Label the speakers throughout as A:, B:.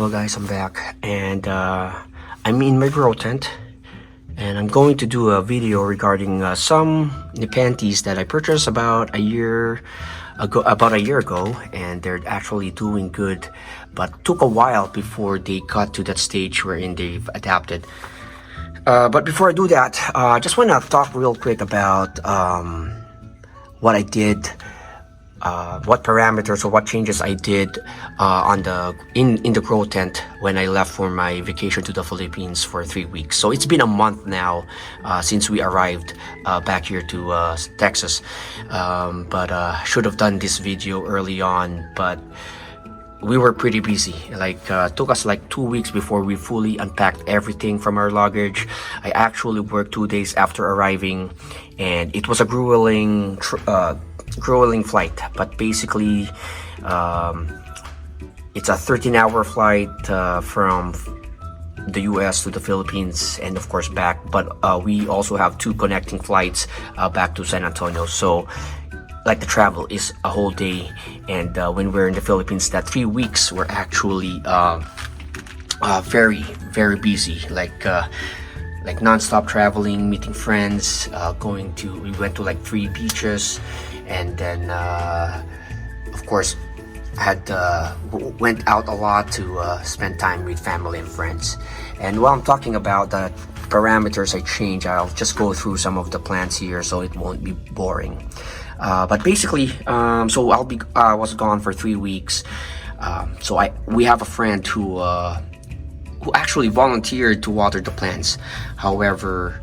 A: Hello guys, I'm back and I'm in my grow tent and I'm going to do a video regarding some Nepenthes that I purchased about a year ago, and they're actually doing good, but took a while before they got to that stage wherein they've adapted. But before I do that, I just want to talk real quick about what I did, what parameters or what changes I did on the in the grow tent when I left for my vacation to the Philippines for 3 weeks. So it's been a month now since we arrived back here to Texas. But should have done this video early on, but we were pretty busy. Took us like 2 weeks before we fully unpacked everything from our luggage. I actually worked 2 days after arriving, and it was a grueling flight. But basically, it's a 13-hour flight from the US to the Philippines, and of course back. But we also have two connecting flights back to San Antonio. So like the travel is a whole day, and when we're in the Philippines, that 3 weeks we're actually very busy, like non-stop traveling, meeting friends, we went to like 3 beaches, and then of course went out a lot to spend time with family and friends. And while I'm talking about the parameters I changed, I'll just go through some of the plans here so it won't be boring. But basically, so I was gone for 3 weeks. We have a friend who actually volunteered to water the plants. However,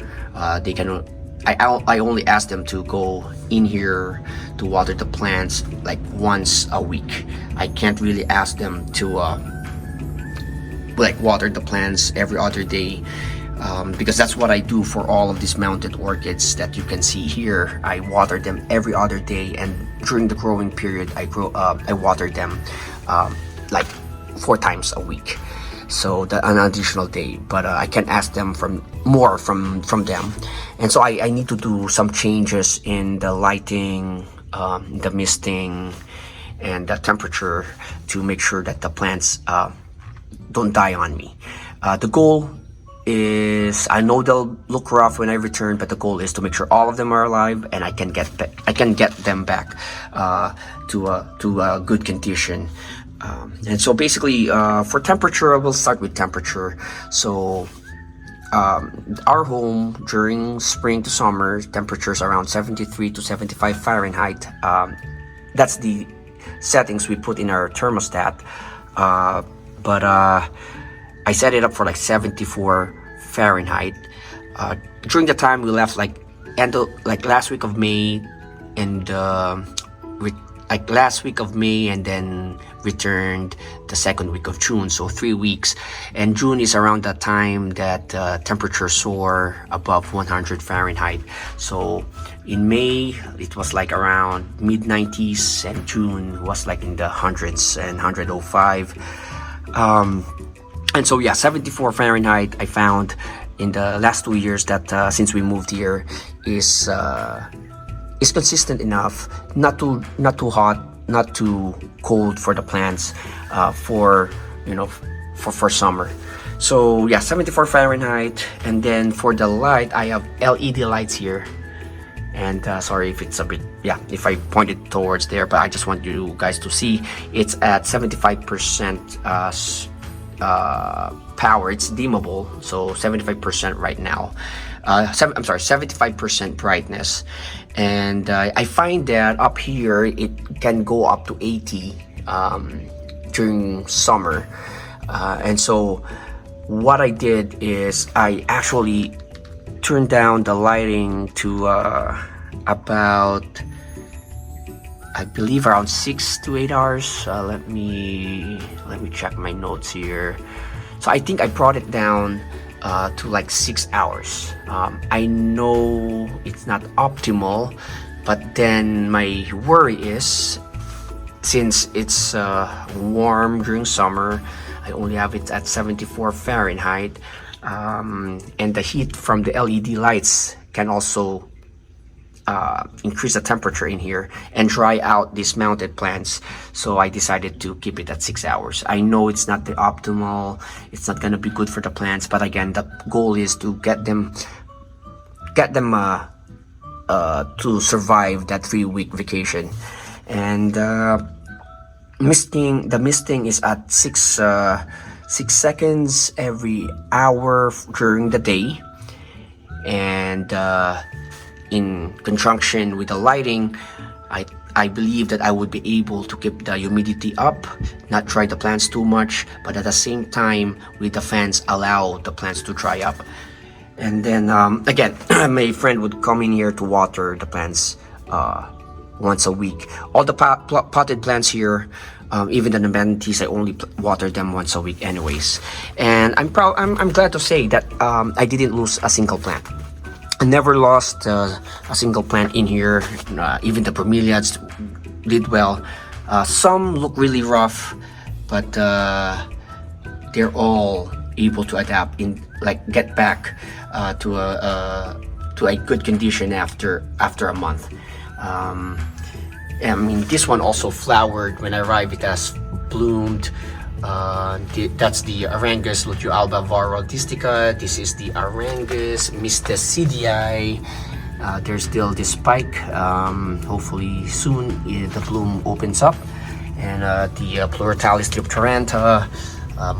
A: they cannot. I only asked them to go in here to water the plants like once a week. I can't really ask them to water the plants every other day. Because that's what I do for all of these mounted orchids that you can see here. I water them every other day, and during the growing period, I water them like 4 times a week. So an additional day, but I can ask them from them, and so I need to do some changes in the lighting, the misting, and the temperature to make sure that the plants don't die on me. The goal is, I know they'll look rough when I return, but the goal is to make sure all of them are alive and I can get them back to a good condition. And so basically, for temperature, we'll start with temperature. So our home during spring to summer, temperatures around 73 to 75 Fahrenheit. That's the settings we put in our thermostat. But I set it up for like 74 Fahrenheit. During the time we left, like last week of May, and then returned the second week of June, so 3 weeks. And June is around the time that temperature soar above 100 Fahrenheit. So in May it was like around mid-90s, and June was like in the hundreds and 105. And so yeah, 74 Fahrenheit I found in the last 2 years that since we moved here is consistent enough, not too hot, not too cold for the plants, for summer. So yeah, 74 Fahrenheit. And then for the light, I have LED lights here. And sorry if it's a bit, if I point it towards there, but I just want you guys to see it's at 75% power. It's dimmable, so 75% right now. 75% brightness. And I find that up here it can go up to 80 during summer. And so what I did is I actually turned down the lighting to about, I believe, around 6 to 8 hours. Let me check my notes here. So I think I brought it down to like 6 hours. I know it's not optimal, but then my worry is, since it's warm during summer, I only have it at 74 Fahrenheit, and the heat from the LED lights can also increase the temperature in here and dry out these mounted plants. So I decided to keep it at 6 hours. I know it's not the optimal, it's not gonna be good for the plants, but again, the goal is to get them to survive that 3-week vacation. And the misting is at 6 seconds every hour during the day, and in conjunction with the lighting, I believe that I would be able to keep the humidity up, not dry the plants too much, but at the same time with the fans allow the plants to dry up. And then again, my friend would come in here to water the plants once a week. All the potted plants here, even the Nepenthes, I only water them once a week anyways. And I'm glad to say that I didn't lose a single plant. I never lost a single plant in here. Even the bromeliads did well. Some look really rough, but they're all able to adapt get back to a good condition after a month. I mean, this one also flowered when I arrived. It has bloomed. That's the Arangus luteolba varroldistica. This is the Arangus mysticidii. There's still this spike. Hopefully soon the bloom opens up. And the Pluritalis triopteranta,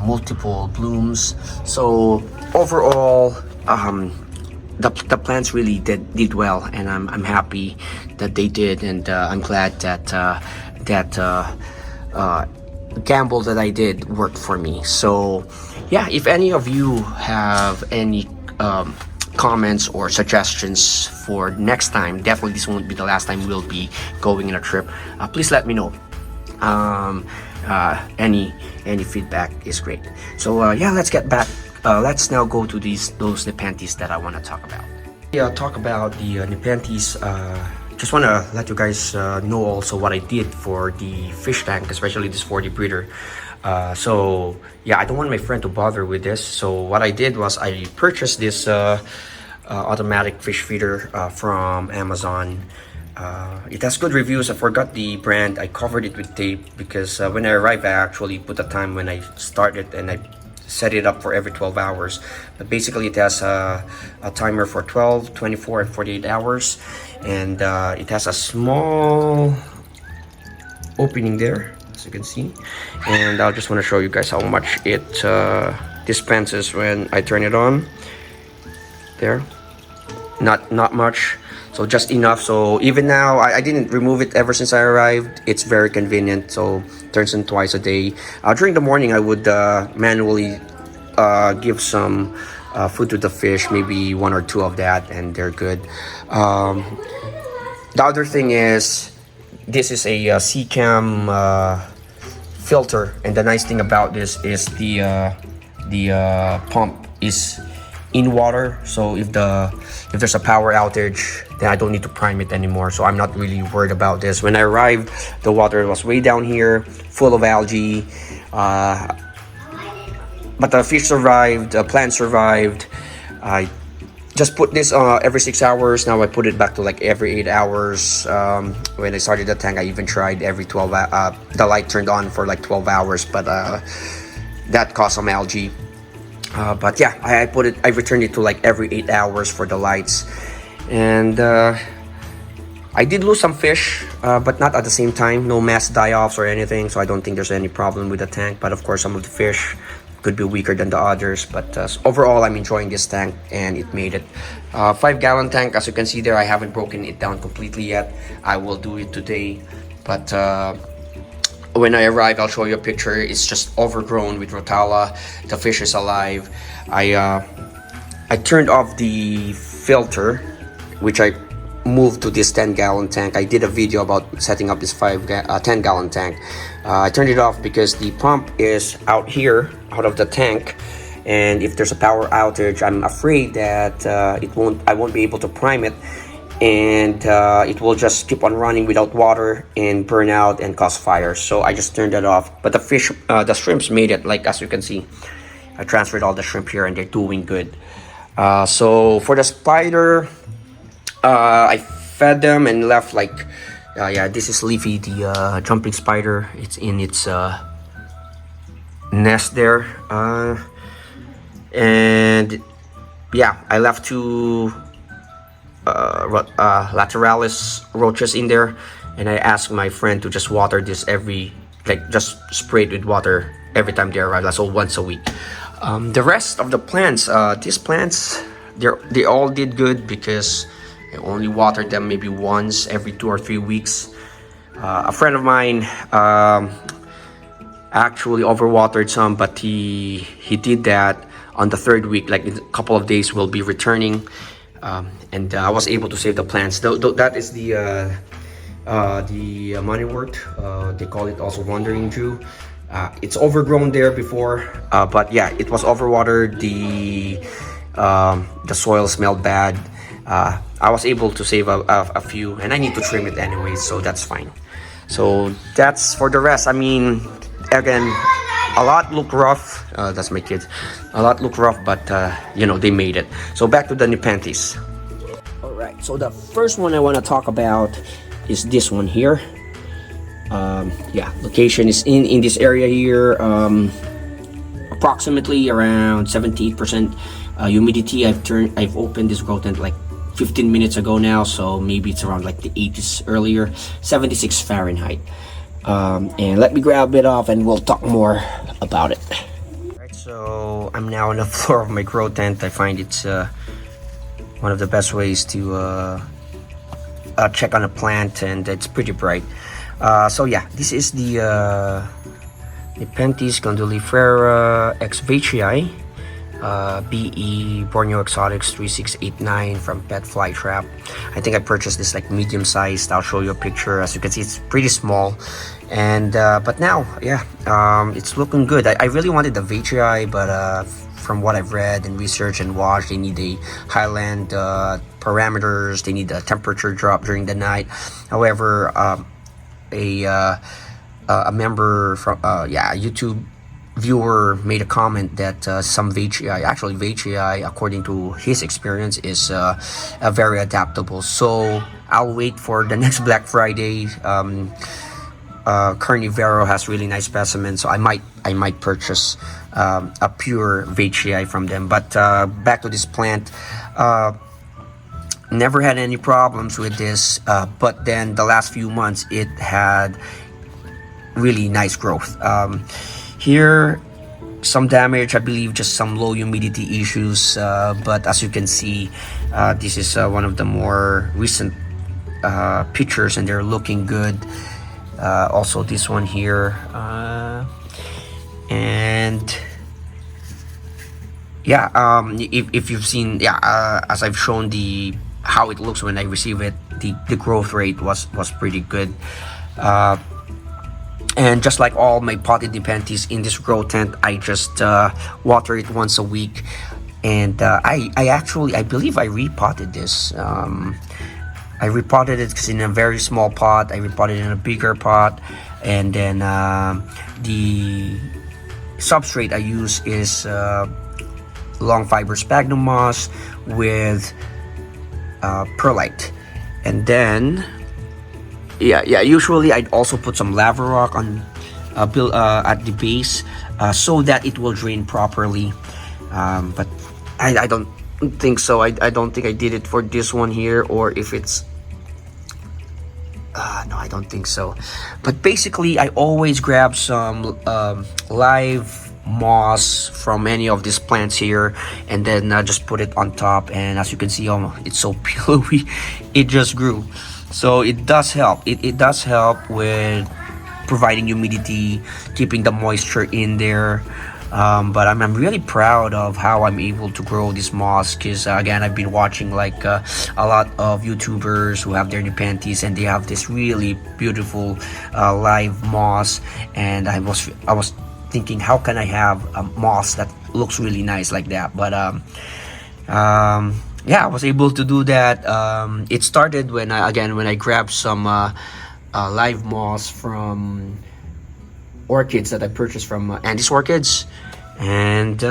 A: multiple blooms. So overall, the plants really did well, and I'm happy that they did, and I'm glad that gamble that I did worked for me. So yeah, if any of you have any comments or suggestions for next time, definitely this won't be the last time we'll be going on a trip. Please let me know. Any feedback is great. So yeah, let's get back. Let's now go to those Nepenthes that I want to talk about. Yeah, talk about the Nepenthes. Just want to let you guys know also what I did for the fish tank, especially this 40 breeder. So yeah, I don't want my friend to bother with this. So what I did was I purchased this automatic fish feeder from Amazon. It has good reviews. I forgot the brand. I covered it with tape because when I arrived, I actually put a time when I started, and I set it up for every 12 hours. But basically it has a timer for 12, 24, and 48 hours. And it has a small opening there, as you can see. And I just want to show you guys how much it dispenses when I turn it on. There, not much. So just enough. So even now, I didn't remove it ever since I arrived. It's very convenient. So turns in twice a day. During the morning, I would manually give some food to the fish, maybe 1 or 2 of that, and they're good. The other thing is, this is a CCAM filter, and the nice thing about this is the pump is in water. So if there's a power outage, then I don't need to prime it anymore. So I'm not really worried about this. When I arrived, the water was way down here, full of algae. But the fish survived, the plant survived. I just put this every 6 hours. Now I put it back to like every 8 hours. When I started the tank, I even tried every 12 the light turned on for like 12 hours, but that caused some algae. But yeah, I returned it to like every 8 hours for the lights. And I did lose some fish, but not at the same time. No mass die-offs or anything, so I don't think there's any problem with the tank. But of course, some of the fish could be weaker than the others. But overall, I'm enjoying this tank, and it made it. 5-gallon tank, as you can see there. I haven't broken it down completely yet. I will do it today. But when I arrive, I'll show you a picture. It's just overgrown with rotala. The fish is alive. I turned off the filter, which I moved to this 10-gallon tank. I did a video about setting up this 10-gallon tank. I turned it off because the pump is out here, out of the tank, and if there's a power outage, I'm afraid that I won't be able to prime it, and it will just keep on running without water and burn out and cause fire. So I just turned that off. But the fish, the shrimps made it. Like as you can see, I transferred all the shrimp here, and they're doing good. So for the spider, I fed them and left like yeah, this is Leafy, the jumping spider. It's in its nest there, and yeah, I left two lateralis roaches in there, and I asked my friend to just water this just spray it with water every time they arrive, so once a week. The rest of the plants, these plants, they all did good because I only watered them maybe once every 2 or 3 weeks. A friend of mine actually overwatered some, but he did that on the third week. Like in a couple of days, we'll be returning, and I was able to save the plants. That is the moneywort. They call it also wandering Jew. It's overgrown there before, but yeah, it was overwatered. The soil smelled bad. I was able to save a few, and I need to trim it anyway, so that's fine. So that's for the rest. I mean, again, a lot look rough. That's my kids. A lot look rough, but they made it. So back to the Nepenthes. All right. So the first one I want to talk about is this one here. Yeah, location is in this area here. Approximately around 78% humidity. I've opened this grow tent like 15 minutes ago now, so maybe it's around like the 80s earlier. 76 Fahrenheit. And let me grab it off and we'll talk more about it. Alright, so I'm now on the floor of my grow tent. I find it's one of the best ways to check on a plant, and it's pretty bright. So yeah, this is the Nepenthes condylifera ex veitchii, BE Borneo Exotics 3689 from Pet Fly Trap. I think I purchased this like medium sized. I'll show you a picture. As you can see, it's pretty small, and but now, yeah, it's looking good. I really wanted the veitchii, but from what I've read and researched and watched, they need a highland parameters. They need a temperature drop during the night. However, a member from YouTube viewer made a comment that some veitchii, according to his experience, is very adaptable. So I'll wait for the next Black Friday. Carnivero has really nice specimens, so I might purchase a pure veitchii from them. But back to this plant. Never had any problems with this, but then the last few months it had really nice growth. Here, some damage, I believe, just some low humidity issues, but as you can see, this is one of the more recent pictures, and they're looking good. Also this one here, and yeah, if you've seen, as I've shown how it looks when I receive it, the growth rate was pretty good. And just like all my potted Nepenthes in this grow tent, I just water it once a week. And I believe I repotted this. I repotted it because in a very small pot. I repotted it in a bigger pot, and then the substrate I use is long fiber sphagnum moss with perlite, and then usually I'd also put some lava rock on at the base so that it will drain properly, but I don't think so. I don't think I did it for this one here, or if it's no, I don't think so. But basically I always grab some live moss from any of these plants here, and then just put it on top, and as you can see, it's so pillowy. It just grew. So it does help. It does help with providing humidity, keeping the moisture in there. But I'm really proud of how I'm able to grow this moss, because again, I've been watching like a lot of YouTubers who have their Nepenthes, and they have this really beautiful live moss, and I was thinking, how can I have a moss that looks really nice like that? But yeah, I was able to do that. It started when I grabbed some live moss from orchids that I purchased from Andy's Orchids, and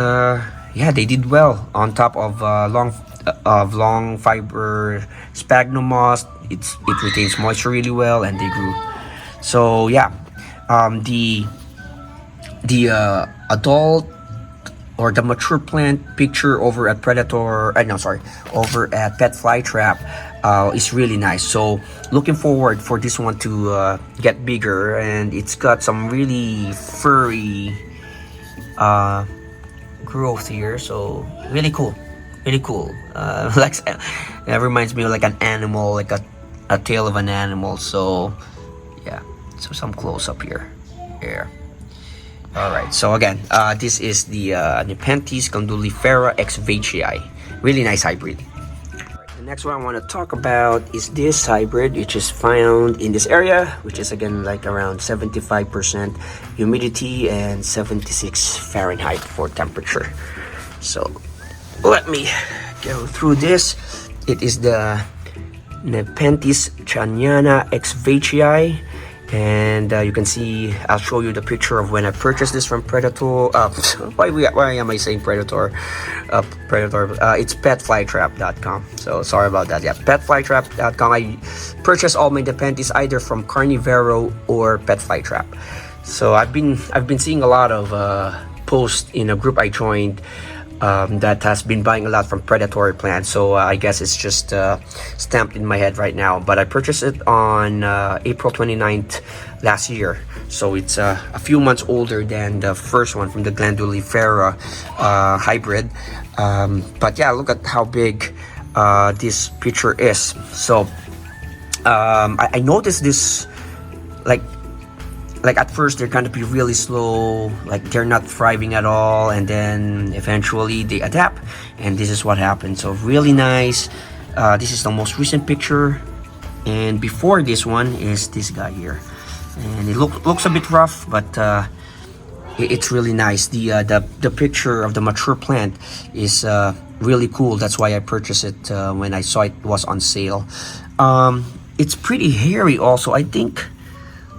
A: yeah, they did well on top of long fiber sphagnum moss. It retains moisture really well, and they grew. So yeah, the adult or the mature plant picture over at Predator, no, sorry, over at Pet Fly Trap is really nice. So looking forward for this one to get bigger, and it's got some really furry growth here. So really cool, really cool. Like it reminds me of like an animal, like a tail of an animal. So yeah, so some close up here. All right, so again, this is the Nepenthes condylifera ex veitchii. Really nice hybrid. The next one I want to talk about is this hybrid, which is found in this area, which is again like around 75% humidity and 76 Fahrenheit for temperature. So let me go through this. It is the Nepenthes chaniana ex veitchii. And you can see, I'll show you the picture of when I purchased this from Predator. Why am I saying Predator? It's petflytrap.com. So sorry about that. Yeah, petflytrap.com. I purchased all my Nepenthes either from Carnivero or Petflytrap. So I've been seeing a lot of posts in a group I joined that has been buying a lot from predatory plants. So I guess it's just stamped in my head right now. But I purchased it on April 29th last year. So it's a few months older than the first one from the Glandulifera hybrid. But yeah, look at how big this picture is. So I noticed this, like at first they're gonna be really slow, like they're not thriving at all, and then eventually they adapt, and this is what happened. So really nice. This is the most recent picture, and before this one is this guy here, and it looks a bit rough, but it's really nice. The picture of the mature plant is really cool. That's why I purchased it when I saw it was on sale. It's pretty hairy also, I think.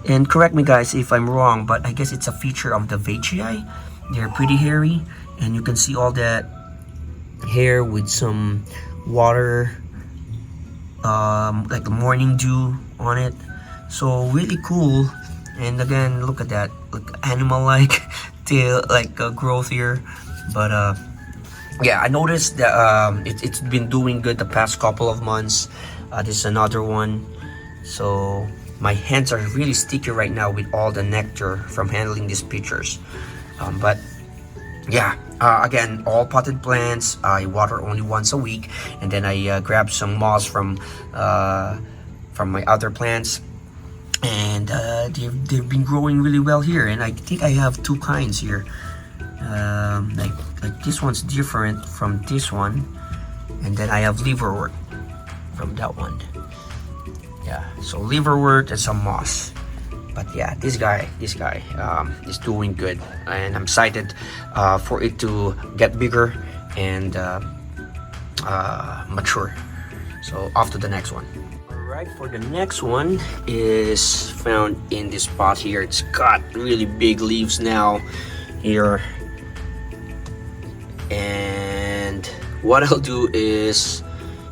A: And correct me guys if I'm wrong, but I guess it's a feature of the veitchii. They're pretty hairy, and you can see all that hair with some water, like the morning dew on it. So really cool. And again, look at that, look, animal-like tail, like growth here. But yeah, I noticed that it's been doing good the past couple of months. This is another one. So my hands are really sticky right now with all the nectar from handling these pictures. But yeah, again, all potted plants. I water only once a week, and then I grab some moss from my other plants, and they've been growing really well here. And I think I have two kinds here. Like this one's different from this one, and then I have liverwort from that one. Yeah, so liverwort and some moss. But yeah, this guy is doing good, and I'm excited for it to get bigger and mature. So off to the next one. Alright, for the next one is found in this spot here. It's got really big leaves now here, and what I'll do is,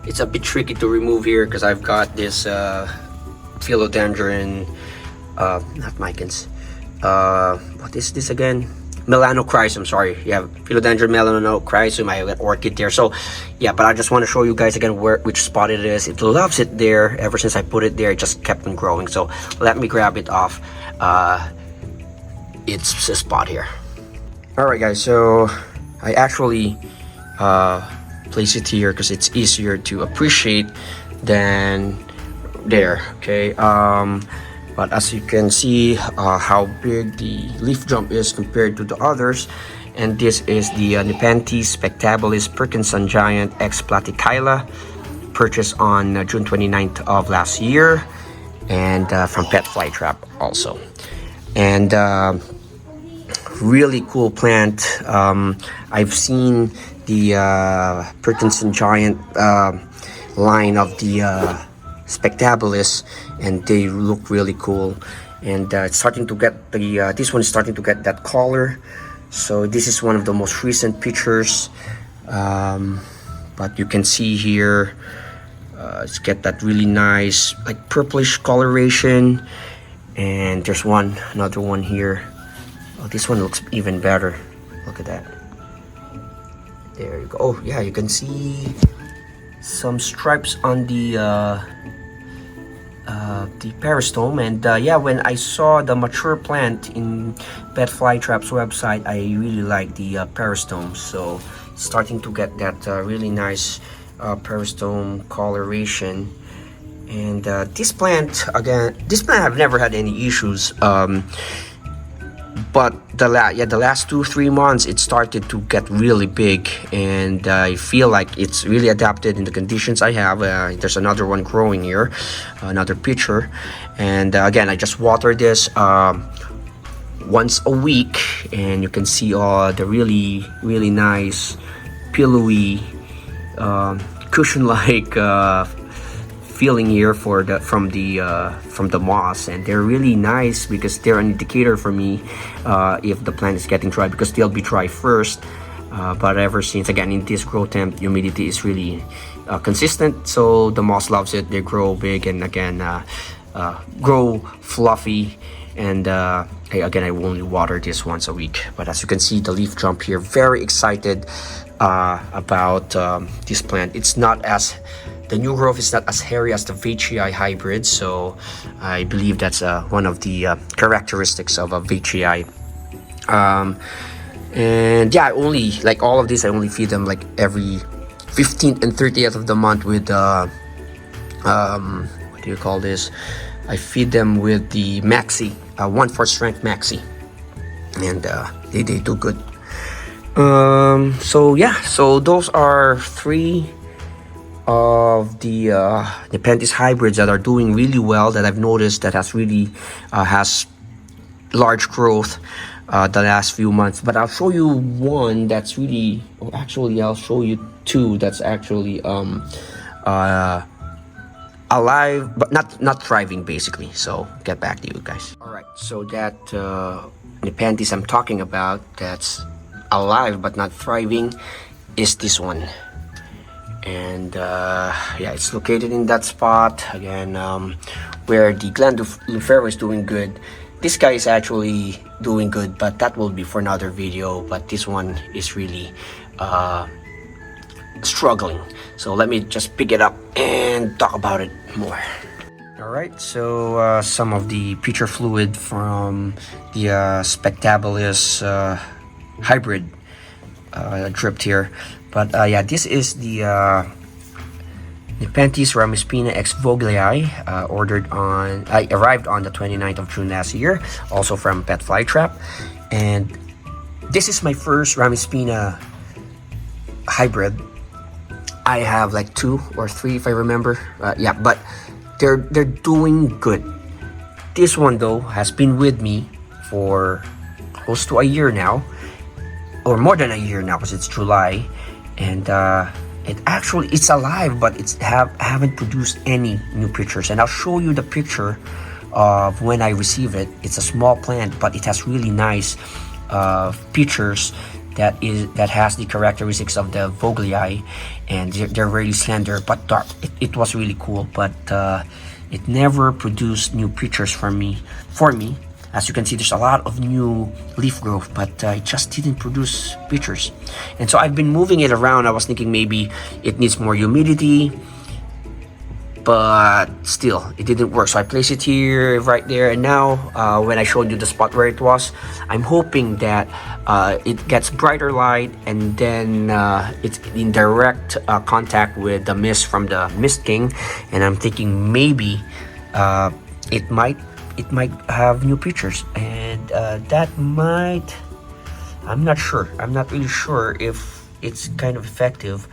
A: it's a bit tricky to remove here because I've got this philodendron, not micans. What is this again? Melanochrysum, sorry. Yeah, philodendron melanochrysum. I have an orchid there. So yeah, but I just want to show you guys again which spot it is. It loves it there. Ever since I put it there, it just kept on growing. So let me grab it off. It's a spot here. All right, guys. So I actually place it here because it's easier to appreciate than there. Okay, but as you can see how big the leaf jump is compared to the others. And this is the Nepenthes spectabilis Perkinson giant ex platychila, purchased on June 29th of last year, and from Pet Fly Trap also. And really cool plant. I've seen the Perkinson giant line of the spectabilis, and they look really cool. And it's starting to get the this one is starting to get that color. So this is one of the most recent pictures, but you can see here it's get that really nice like purplish coloration. And there's another one here. Oh, this one looks even better. Look at that. There you go. Oh yeah, you can see some stripes on the peristome. And yeah, when I saw the mature plant in Pet Flytrap's website, I really like the peristome. So starting to get that really nice peristome coloration. And this plant, again, I've never had any issues. But the last 2-3 months it started to get really big, and I feel like it's really adapted in the conditions I have. There's another one growing here, another pitcher, and again I just water this once a week, and you can see all the really nice pillowy cushion-like feeling here from the moss. And they're really nice because they're an indicator for me if the plant is getting dry, because they'll be dry first. But ever since, again, in this grow temp, humidity is really consistent, so the moss loves it. They grow big and again grow fluffy. And again, I will only water this once a week. But as you can see, the leaf jump here, very excited about this plant. It's not as the new growth is not as hairy as the Veitchii hybrid, so I believe that's one of the characteristics of a Veitchii. And yeah, I only, like all of these, I only feed them like every 15th and 30th of the month with what do you call this? I feed them with the Maxi, 1/4 strength Maxi, and they do good. So yeah, so those are 3 of the Nepenthes hybrids that are doing really well, that I've noticed that has really has large growth the last few months. But I'll show you one that's really, actually I'll show you 2 that's actually alive but not thriving, basically. So get back to you guys. All right, so that Nepenthes I'm talking about that's alive but not thriving is this one. And yeah, it's located in that spot again where the Glandulifera is doing good. This guy is actually doing good, but that will be for another video. But this one is really struggling, so let me just pick it up and talk about it more. All right, so some of the pitcher fluid from the Spectabilis hybrid dripped here. But yeah, this is the Nepenthes Ramispina X Vogelii. I arrived on the 29th of June last year, also from Pet Flytrap. And this is my first Ramispina hybrid. I have like 2 or 3 if I remember. Yeah, but they're doing good. This one though has been with me for close to a year now, or more than a year now, because it's July. And it's alive, but haven't produced any new pictures. And I'll show you the picture of when I receive it. It's a small plant, but it has really nice pictures that has the characteristics of the Vogelii, and they're very slender but dark. It was really cool, but it never produced new pictures for me. As you can see, there's a lot of new leaf growth, but it just didn't produce pictures. And so I've been moving it around. I was thinking maybe it needs more humidity, but still, it didn't work. So I placed it here, right there. And now, when I showed you the spot where it was, I'm hoping that it gets brighter light, and then it's in direct contact with the mist from the Mist King. And I'm thinking maybe it might have new pictures, and that might, I'm not sure. I'm not really sure if it's kind of effective,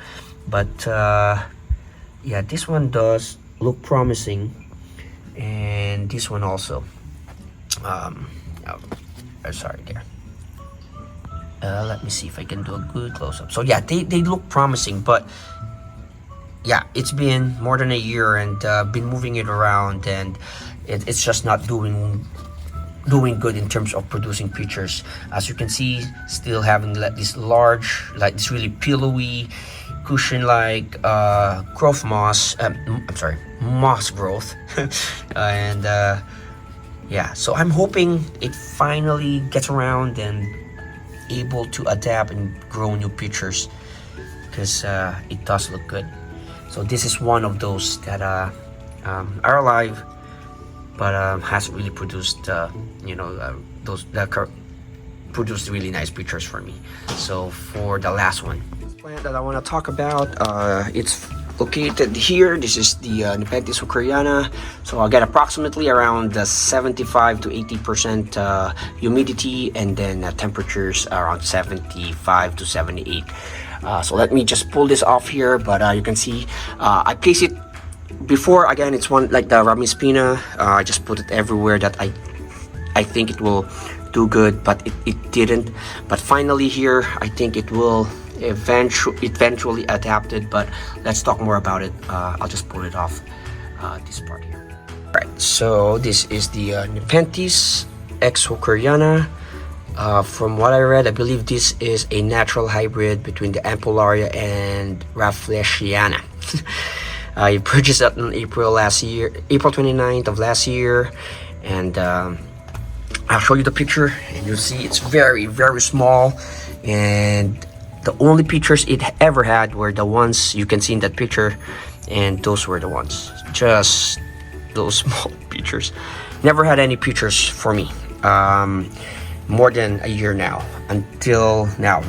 A: but yeah, this one does look promising, and this one also. Sorry there. Let me see if I can do a good close-up. So yeah, they look promising, but yeah, it's been more than a year, and been moving it around, and it's just not doing doing good in terms of producing pictures. As you can see, still having like this large, like this really pillowy cushion like growth moss, I'm sorry, moss growth. And yeah, so I'm hoping it finally gets around and able to adapt and grow new pictures, because it does look good. So this is one of those that are alive, but hasn't really produced those that produced really nice pictures for me. So for the last one, this plant that I want to talk about, it's located here. This is the Nepenthes hookeryana. So I'll get approximately around 75 to 80% humidity, and then temperatures around 75 to 78. So let me just pull this off here, but you can see I place it before. Again, it's one like the Rami Spina. I just put it everywhere that I think it will do good, but it didn't. But finally here, I think it will eventually adapted. But let's talk more about it. I'll just pull it off this part here. All right, so this is the Nepenthes X hookeryana. From what I read, I believe this is a natural hybrid between the Ampullaria and Rafflesiana. I purchased it in April 29th of last year, and I'll show you the picture, and you'll see it's very, very small, and the only pictures it ever had were the ones you can see in that picture, and those were the ones, just those small pictures. Never had any pictures for me more than a year now, until now.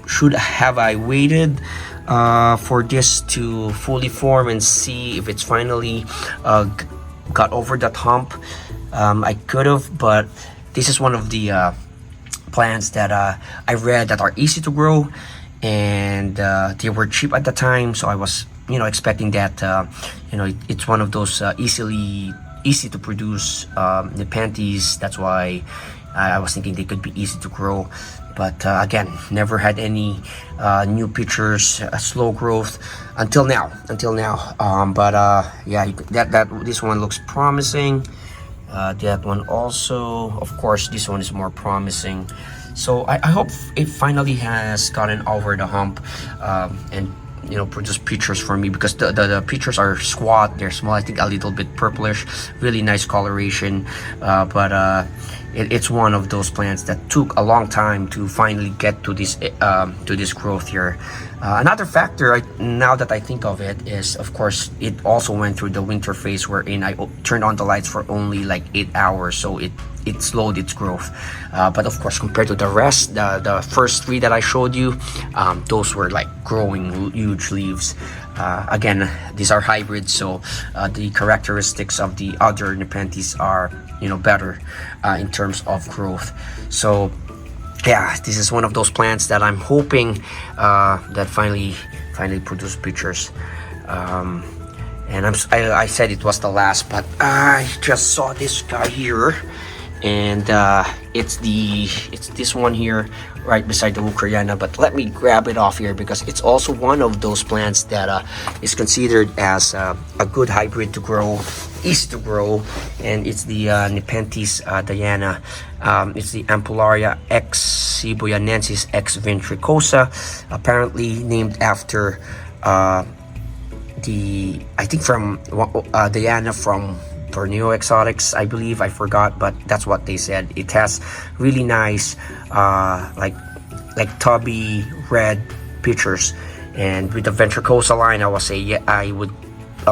A: Should have I waited for this to fully form and see if it's finally got over that hump? I could have, but this is one of the plants that I read that are easy to grow, and they were cheap at the time, so I was expecting that it's one of those easy to produce Nepenthes. That's why I was thinking they could be easy to grow. But again, never had any new pictures, slow growth until now. But yeah, this one looks promising. That one also, of course, this one is more promising. So I hope it finally has gotten over the hump and produce pictures for me, because the pictures are squat, they're small, I think a little bit purplish, really nice coloration, but it's one of those plants that took a long time to finally get to this growth here. Another factor, now that I think of it, is of course it also went through the winter phase wherein I turned on the lights for only like 8 hours, so it slowed its growth. But of course, compared to the rest, the first three that I showed you, those were like growing huge leaves. Again, these are hybrids, so the characteristics of the other Nepenthes are better in terms of growth. So yeah, this is one of those plants that I'm hoping that finally produce pictures. And I said it was the last, but I just saw this guy here, and it's this one here right beside the hookeryana. But let me grab it off here, because it's also one of those plants that is considered as a good hybrid to grow, easy to grow, and it's the Nepenthes Diana. It's the Ampullaria X Cebuyanensis X ventricosa, apparently named after I think from Diana from Borneo Exotics, I believe. I forgot, but that's what they said. It has really nice like tubby red pictures, and with the ventricosa line, I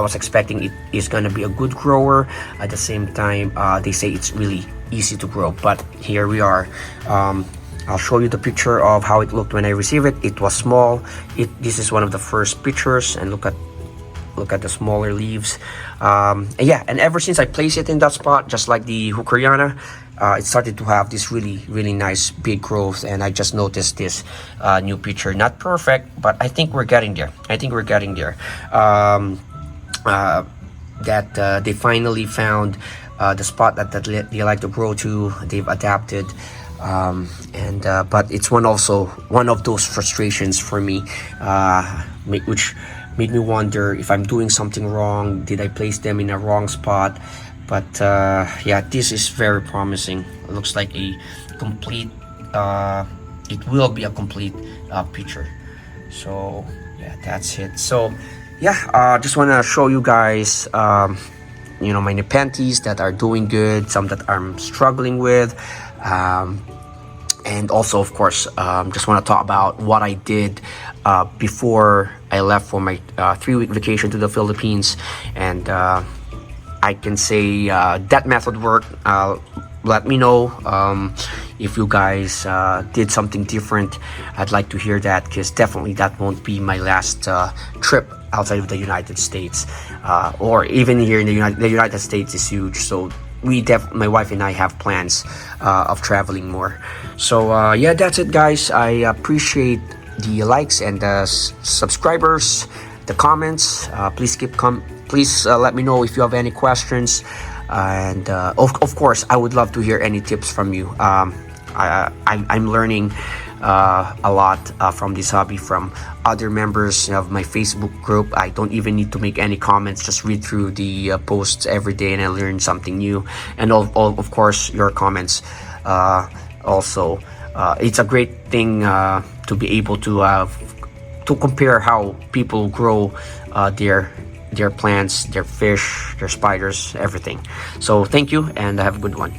A: was expecting it is gonna be a good grower. At the same time, they say it's really easy to grow, but here we are. I'll show you the picture of how it looked when I received it. It was small. This is one of the first pictures, and look at the smaller leaves. And ever since I placed it in that spot, just like the hookeryana, it started to have this really nice big growth, and I just noticed this new picture. Not perfect, but I think we're getting there. That they finally found the spot that they like to grow to. They've adapted, but it's one of those frustrations for me, which made me wonder if I'm doing something wrong. Did I place them in a wrong spot? But yeah, this is very promising. It looks like a complete it will be a complete picture. So yeah, that's it. So yeah, just want to show you guys my Nepenthes that are doing good, some that I'm struggling with, um, and also of course just want to talk about what I did before I left for my 3-week vacation to the Philippines. And I can say that method worked. Let me know if you guys did something different. I'd like to hear that, because definitely that won't be my last trip outside of the United States, or even here in the United States is huge. So my wife and I have plans of traveling more. So yeah, that's it, guys. I appreciate the likes and the subscribers, the comments. Please let me know if you have any questions, and of course I would love to hear any tips from you. I'm learning a lot from this hobby from other members of my Facebook group. I don't even need to make any comments, just read through the posts every day and I learn something new. And of course your comments also. It's a great thing to be able to compare how people grow their plants, their fish, their spiders, everything. So thank you, and have a good one.